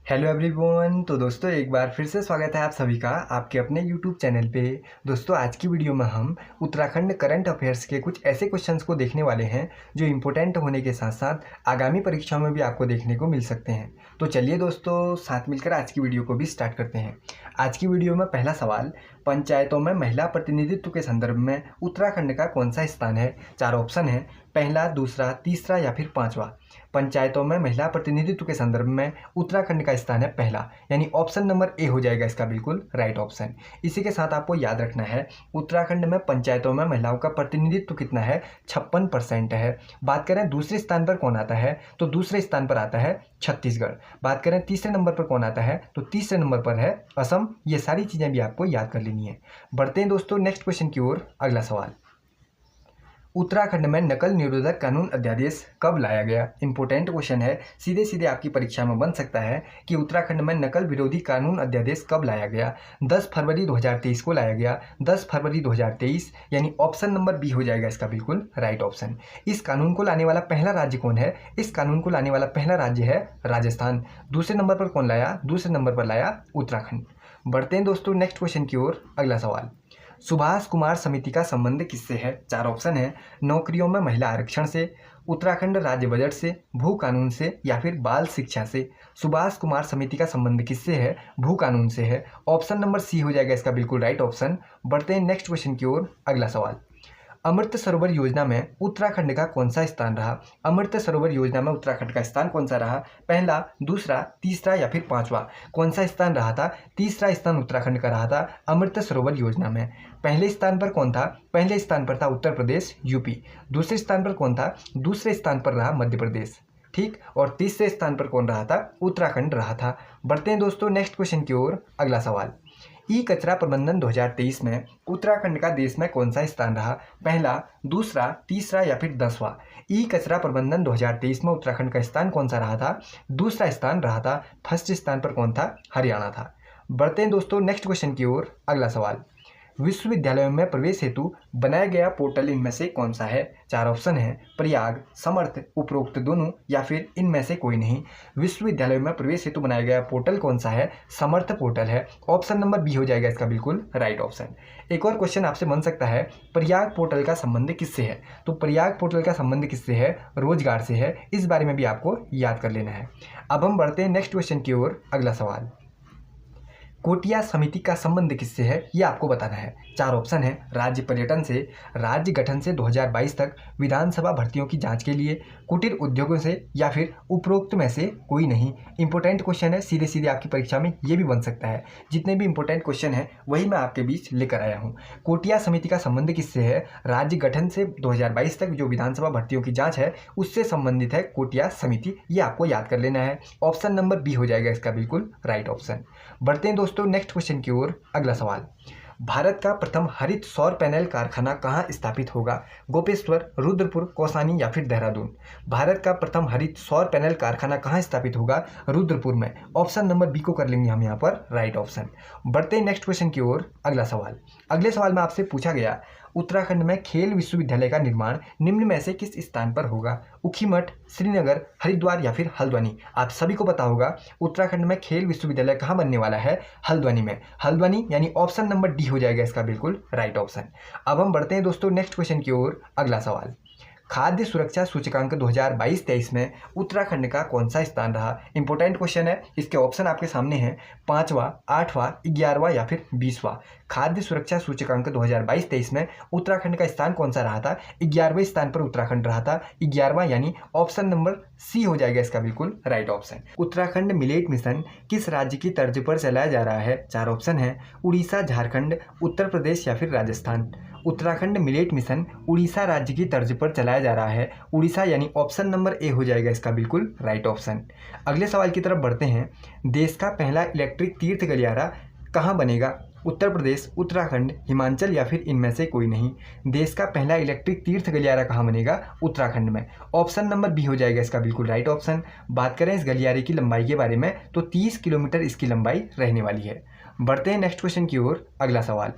Hello everyone. तो दोस्तों एक बार फिर से स्वागत है आप सभी का आपके अपने यूट्यूब चैनल पे। दोस्तों आज की वीडियो में हम उत्तराखंड करंट अफेयर्स के कुछ ऐसे क्वेश्चंस को देखने वाले हैं जो इम्पोर्टेंट होने के साथ साथ आगामी परीक्षाओं में भी आपको देखने को मिल सकते हैं। तो चलिए दोस्तों साथ मिलकर आज की वीडियो को भी स्टार्ट करते हैं। आज की वीडियो में पहला सवाल, पंचायतों में महिला प्रतिनिधित्व के संदर्भ में उत्तराखंड का कौन सा स्थान है। 4 ऑप्शन है, पहला, दूसरा, तीसरा या फिर पांचवा। पंचायतों में महिला प्रतिनिधित्व के संदर्भ में उत्तराखंड का स्थान है पहला, यानी ऑप्शन नंबर ए हो जाएगा इसका बिल्कुल राइट ऑप्शन। इसी के साथ आपको याद रखना है उत्तराखंड में पंचायतों में महिलाओं का प्रतिनिधित्व कितना है, 56% है। बात करें दूसरे स्थान पर कौन आता है, तो दूसरे स्थान पर आता है छत्तीसगढ़। बात करें तीसरे नंबर पर कौन आता है, तो तीसरे नंबर पर है असम। ये सारी चीज़ें भी आपको याद कर लेनी है। बढ़ते हैं दोस्तों नेक्स्ट क्वेश्चन की ओर। अगला सवाल, उत्तराखंड में नकल निरोधक कानून अध्यादेश कब लाया गया। इंपॉर्टेंट क्वेश्चन है, सीधे सीधे आपकी परीक्षा में बन सकता है कि उत्तराखंड में नकल विरोधी कानून अध्यादेश कब लाया गया। 10 फरवरी 2023 को लाया गया, 10 फरवरी 2023, यानी ऑप्शन नंबर बी हो जाएगा इसका बिल्कुल राइट ऑप्शन। इस कानून को लाने वाला पहला राज्य कौन है, इस कानून को लाने वाला पहला राज्य है राजस्थान। दूसरे नंबर पर कौन लाया, दूसरे नंबर पर लाया उत्तराखंड। बढ़ते हैं दोस्तों नेक्स्ट क्वेश्चन की ओर। अगला सवाल, सुभाष कुमार समिति का संबंध किससे है। 4 ऑप्शन है, नौकरियों में महिला आरक्षण से, उत्तराखंड राज्य बजट से, भू कानून से या फिर बाल शिक्षा से। सुभाष कुमार समिति का संबंध किससे है, भू कानून से है। ऑप्शन नंबर सी हो जाएगा इसका बिल्कुल राइट ऑप्शन। बढ़ते हैं नेक्स्ट क्वेश्चन की ओर। अगला सवाल, अमृत सरोवर योजना में उत्तराखंड का कौन सा स्थान रहा। अमृत सरोवर योजना में उत्तराखंड का स्थान कौन सा रहा, पहला, दूसरा, तीसरा या फिर पांचवा। कौन सा स्थान रहा था, तीसरा स्थान उत्तराखंड का रहा था अमृत सरोवर योजना में। पहले स्थान पर कौन था, पहले स्थान पर था उत्तर प्रदेश यूपी। दूसरे स्थान पर कौन था, दूसरे स्थान पर रहा मध्य प्रदेश, ठीक। और तीसरे स्थान पर कौन रहा था, उत्तराखंड रहा था। बढ़ते हैं दोस्तों नेक्स्ट क्वेश्चन की ओर। अगला सवाल, ई कचरा प्रबंधन 2023 में उत्तराखंड का देश में कौन सा स्थान रहा, पहला, दूसरा, तीसरा या फिर 10वां। ई कचरा प्रबंधन 2023 में उत्तराखंड का स्थान कौन सा रहा था, दूसरा स्थान रहा था। फर्स्ट स्थान पर कौन था, हरियाणा था। बढ़ते हैं दोस्तों नेक्स्ट क्वेश्चन की ओर। अगला सवाल, विश्वविद्यालयों में प्रवेश हेतु बनाया गया पोर्टल इनमें से कौन सा है। 4 ऑप्शन है, प्रयाग, समर्थ, उपरोक्त दोनों या फिर इनमें से कोई नहीं। विश्वविद्यालयों में प्रवेश हेतु बनाया गया पोर्टल कौन सा है, समर्थ पोर्टल है। ऑप्शन नंबर बी हो जाएगा इसका बिल्कुल राइट ऑप्शन। एक और क्वेश्चन आपसे बन सकता है, प्रयाग पोर्टल का संबंध किससे है। तो प्रयाग पोर्टल का संबंध किससे है, रोजगार से है। इस बारे में भी आपको याद कर लेना है। अब हम बढ़ते हैं नेक्स्ट क्वेश्चन की ओर। अगला सवाल, कोटिया समिति का संबंध किससे है, ये आपको बताना है। 4 ऑप्शन है, राज्य पर्यटन से, राज्य गठन से 2022 तक, विधानसभा भर्तियों की जांच के लिए, कुटीर उद्योगों से या फिर उपरोक्त में से कोई नहीं। इंपॉर्टेंट क्वेश्चन है, सीधे सीधे आपकी परीक्षा में ये भी बन सकता है। जितने भी इंपॉर्टेंट क्वेश्चन है वही मैं आपके बीच लेकर आया हूँ। कोटिया समिति का संबंध किससे है, राज्य गठन से 2022 तक जो विधानसभा भर्तियों की जाँच है उससे संबंधित है कोटिया समिति। ये आपको याद कर लेना है। ऑप्शन नंबर बी हो जाएगा इसका बिल्कुल राइट ऑप्शन। बढ़ते हैं दोस्तों नेक्स्ट क्वेश्चन की ओर। अगला सवाल, भारत का प्रथम हरित सौर पैनल कारखाना कहाँ स्थापित होगा। गोपेश्वर, रुद्रपुर, कौसानी या फिर देहरादून। भारत का प्रथम हरित सौर पैनल कारखाना कहाँ स्थापित होगा, रुद्रपुर में। ऑप्शन नंबर बी को कर लेंगे हम यहाँ पर राइट ऑप्शन। बढ़ते हैं नेक्स्ट क्वेश्चन की ओर। अगला सवाल, अगले सवाल में आपसे पूछा गया, उत्तराखंड में खेल विश्वविद्यालय का निर्माण निम्न में से किस स्थान पर होगा। ऊखीमठ, श्रीनगर, हरिद्वार या फिर हल्द्वानी। आप सभी को पता होगा उत्तराखंड में खेल विश्वविद्यालय कहाँ बनने वाला है, हल्द्वानी में। हल्द्वानी यानी ऑप्शन नंबर डी हो जाएगा इसका बिल्कुल राइट ऑप्शन। अब हम बढ़ते हैं दोस्तों नेक्स्ट क्वेश्चन की ओर। अगला सवाल, खाद्य सुरक्षा सूचकांक 2022-23 में उत्तराखंड का कौन सा स्थान रहा। इंपॉर्टेंट क्वेश्चन है, इसके ऑप्शन आपके सामने हैं, 5वां, 8वां, 11वां या फिर 20वां। खाद्य सुरक्षा सूचकांक 2022-23 में उत्तराखंड का स्थान कौन सा रहा था, 11वें स्थान पर उत्तराखंड रहा था। 11वां यानी ऑप्शन नंबर सी हो जाएगा इसका बिल्कुल right option. Uttarakhand millet mission किस राज्य की तर्ज पर चलाया जा रहा है। 4 ऑप्शन है, उड़ीसा, झारखंड, उत्तर प्रदेश या फिर राजस्थान। उत्तराखंड मिलेट मिशन उड़ीसा राज्य की तर्ज पर चलाया जा रहा है। उड़ीसा यानी ऑप्शन नंबर ए हो जाएगा इसका बिल्कुल राइट ऑप्शन। अगले सवाल की तरफ बढ़ते हैं, देश का पहला इलेक्ट्रिक तीर्थ गलियारा कहाँ बनेगा। उत्तर प्रदेश, उत्तराखंड, हिमाचल या फिर इनमें से कोई नहीं। देश का पहला इलेक्ट्रिक तीर्थ गलियारा कहाँ बनेगा, उत्तराखंड में। ऑप्शन नंबर बी हो जाएगा इसका बिल्कुल राइट ऑप्शन। बात करें इस गलियारे की लंबाई के बारे में तो 30 किलोमीटर इसकी लंबाई रहने वाली है। बढ़ते हैं नेक्स्ट क्वेश्चन की ओर। अगला सवाल,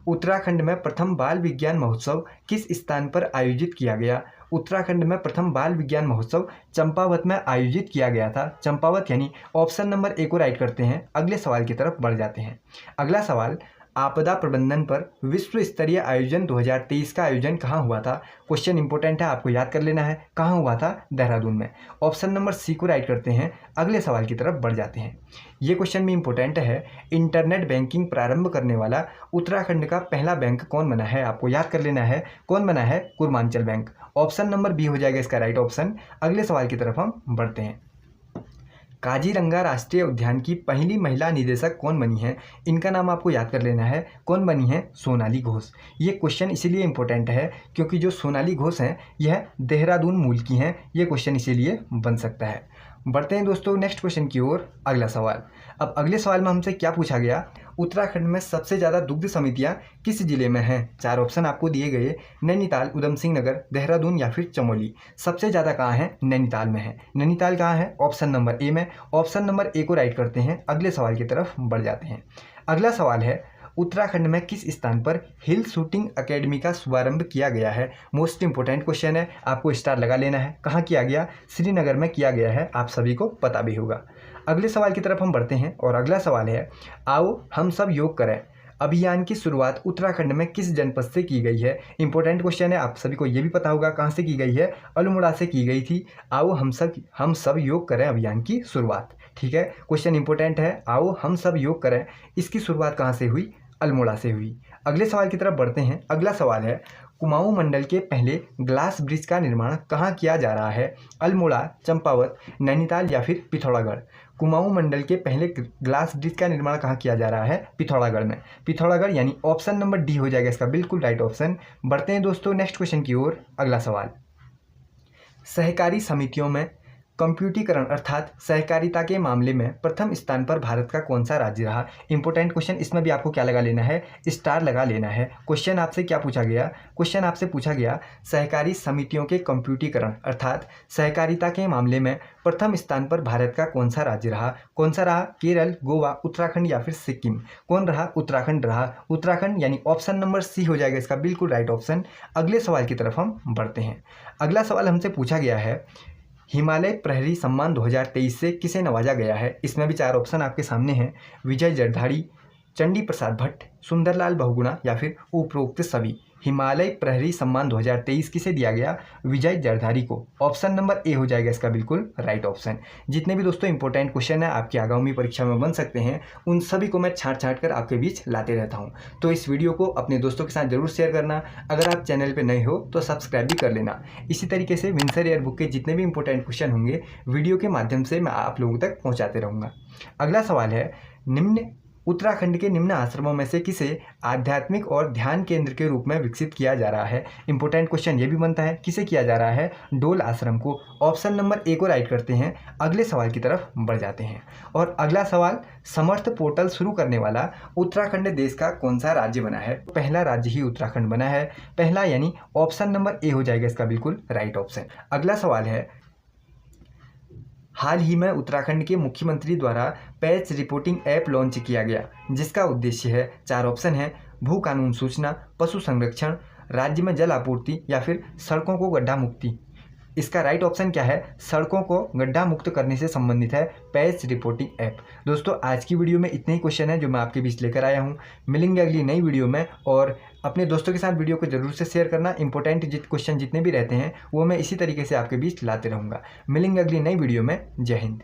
उत्तराखंड में प्रथम बाल विज्ञान महोत्सव किस स्थान पर आयोजित किया गया। उत्तराखंड में प्रथम बाल विज्ञान महोत्सव चंपावत में आयोजित किया गया था? चंपावत यानी ऑप्शन नंबर ए को राइट करते हैं। अगले सवाल की तरफ बढ़ जाते हैं। अगला सवाल, आपदा प्रबंधन पर विश्व स्तरीय आयोजन 2023 का आयोजन कहाँ हुआ था? क्वेश्चन इंपॉर्टेंट है, आपको याद कर लेना है। कहाँ हुआ था? देहरादून में। ऑप्शन नंबर सी को राइट करते हैं। अगले सवाल की तरफ बढ़ जाते हैं। ये क्वेश्चन भी इंपॉर्टेंट है। इंटरनेट बैंकिंग प्रारंभ करने वाला उत्तराखंड का पहला बैंक कौन बना है? आपको याद कर लेना है। कौन बना है? Kurmanchal bank. Option number B हो जाएगा इसका राइट ऑप्शन। अगले सवाल की तरफ हम बढ़ते हैं। काजीरंगा राष्ट्रीय उद्यान की पहली महिला निदेशक कौन बनी है? इनका नाम आपको याद कर लेना है। कौन बनी है? सोनाली घोष। ये क्वेश्चन इसीलिए इंपॉर्टेंट है क्योंकि जो सोनाली घोष हैं यह देहरादून मूल की हैं। ये क्वेश्चन इसीलिए बन सकता है। बढ़ते हैं दोस्तों नेक्स्ट क्वेश्चन की ओर। अगला सवाल, अब अगले सवाल में हमसे क्या पूछा गया? उत्तराखंड में सबसे ज़्यादा दुग्ध समितियां किस जिले में हैं? 4 ऑप्शन आपको दिए गए, नैनीताल, उधम सिंह नगर, देहरादून या फिर चमोली। सबसे ज़्यादा कहाँ है? नैनीताल में है। नैनीताल कहाँ है? ऑप्शन नंबर ए में। ऑप्शन नंबर ए को राइट करते हैं। अगले सवाल की तरफ बढ़ जाते हैं। अगला सवाल है, उत्तराखंड में किस स्थान पर हिल शूटिंग एकेडमी का शुभारंभ किया गया है? मोस्ट इंपोर्टेंट क्वेश्चन है, आपको स्टार लगा लेना है। कहाँ किया गया? श्रीनगर में किया गया है, आप सभी को पता भी होगा। अगले सवाल की तरफ हम बढ़ते हैं और अगला सवाल है, आओ हम सब योग करें अभियान की शुरुआत उत्तराखंड में किस जनपद से की गई है? इंपॉर्टेंट क्वेश्चन है, आप सभी को ये भी पता होगा कहाँ से की गई है। अल्मोड़ा से की गई थी। आओ हम सब योग करें अभियान की शुरुआत। ठीक है, क्वेश्चन इंपॉर्टेंट है। आओ हम सब योग करें, इसकी शुरुआत कहाँ से हुई? अल्मोड़ा से हुई। अगले सवाल की तरफ बढ़ते हैं। अगला सवाल है, कुमाऊं मंडल के पहले ग्लास ब्रिज का निर्माण कहाँ किया जा रहा है? अल्मोड़ा, चंपावत, नैनीताल या फिर पिथौरागढ़। कुमाऊं मंडल के पहले ग्लास ब्रिज का निर्माण कहाँ किया जा रहा है? पिथौरागढ़ में। पिथौरागढ़ यानी ऑप्शन नंबर डी हो जाएगा इसका बिल्कुल राइट ऑप्शन। बढ़ते हैं दोस्तों नेक्स्ट क्वेश्चन की ओर। अगला सवाल, सहकारी समितियों में कंप्यूटरीकरण अर्थात सहकारिता के मामले में प्रथम स्थान पर भारत का कौन सा राज्य रहा? इंपॉर्टेंट क्वेश्चन, इसमें भी आपको क्या लगा लेना है? स्टार लगा लेना है। क्वेश्चन आपसे क्या पूछा गया? क्वेश्चन आपसे पूछा गया सहकारी समितियों के कंप्यूटरीकरण अर्थात सहकारिता के मामले में प्रथम स्थान पर भारत का कौन सा राज्य रहा? कौन सा रहा? केरल, गोवा, उत्तराखंड या फिर सिक्किम। कौन रहा? उत्तराखंड रहा। उत्तराखंड यानी ऑप्शन नंबर सी हो जाएगा इसका बिल्कुल राइट ऑप्शन। अगले सवाल की तरफ हम बढ़ते हैं। अगला सवाल हमसे पूछा गया है, हिमालय प्रहरी सम्मान 2023 से किसे नवाजा गया है? इसमें भी 4 ऑप्शन आपके सामने हैं, विजय जरधारी, चंडी प्रसाद भट्ट, सुंदरलाल बहुगुणा या फिर उपरोक्त सभी। हिमालय प्रहरी सम्मान 2023 किसे दिया गया? विजय जरधारी को। ऑप्शन नंबर ए हो जाएगा इसका बिल्कुल राइट ऑप्शन। जितने भी दोस्तों इंपॉर्टेंट क्वेश्चन है आपकी आगामी परीक्षा में बन सकते हैं, उन सभी को मैं छांट कर आपके बीच लाते रहता हूं। तो इस वीडियो को अपने दोस्तों के साथ जरूर शेयर करना। अगर आप चैनल पर नए हो तो सब्सक्राइब भी कर लेना। इसी तरीके से विंसर एयरबुक के जितने भी इंपॉर्टेंट क्वेश्चन होंगे वीडियो के माध्यम से मैं आप लोगों तक पहुँचाते रहूँगा। अगला सवाल है, उत्तराखंड के निम्न आश्रमों में से किसे आध्यात्मिक और ध्यान केंद्र के रूप में विकसित किया जा रहा है? इंपॉर्टेंट क्वेश्चन ये भी बनता है, किसे किया जा रहा है? डोल आश्रम को। ऑप्शन नंबर ए को राइट करते हैं। अगले सवाल की तरफ बढ़ जाते हैं और अगला सवाल, समर्थ पोर्टल शुरू करने वाला उत्तराखंड देश का कौन सा राज्य बना है? पहला राज्य ही उत्तराखंड बना है। पहला यानी ऑप्शन नंबर ए हो जाएगा इसका बिल्कुल राइट ऑप्शन। अगला सवाल है, हाल ही में उत्तराखंड के मुख्यमंत्री द्वारा पैच रिपोर्टिंग ऐप लॉन्च किया गया, जिसका उद्देश्य है, 4 ऑप्शन है, भू कानून सूचना, पशु संरक्षण, राज्य में जल आपूर्ति या फिर सड़कों को गड्ढा मुक्ति। इसका राइट ऑप्शन क्या है? सड़कों को गड्ढा मुक्त करने से संबंधित है पैच रिपोर्टिंग ऐप। दोस्तों आज की वीडियो में इतने ही क्वेश्चन है जो मैं आपके बीच लेकर आया हूँ। मिलेंगे अगली नई वीडियो में और अपने दोस्तों के साथ वीडियो को जरूर से शेयर करना। इंपॉर्टेंट क्वेश्चन जितने भी रहते हैं वो मैं इसी तरीके से आपके बीच लाते रहूँगा। मिलेंगे अगली नई वीडियो में। जय हिंद।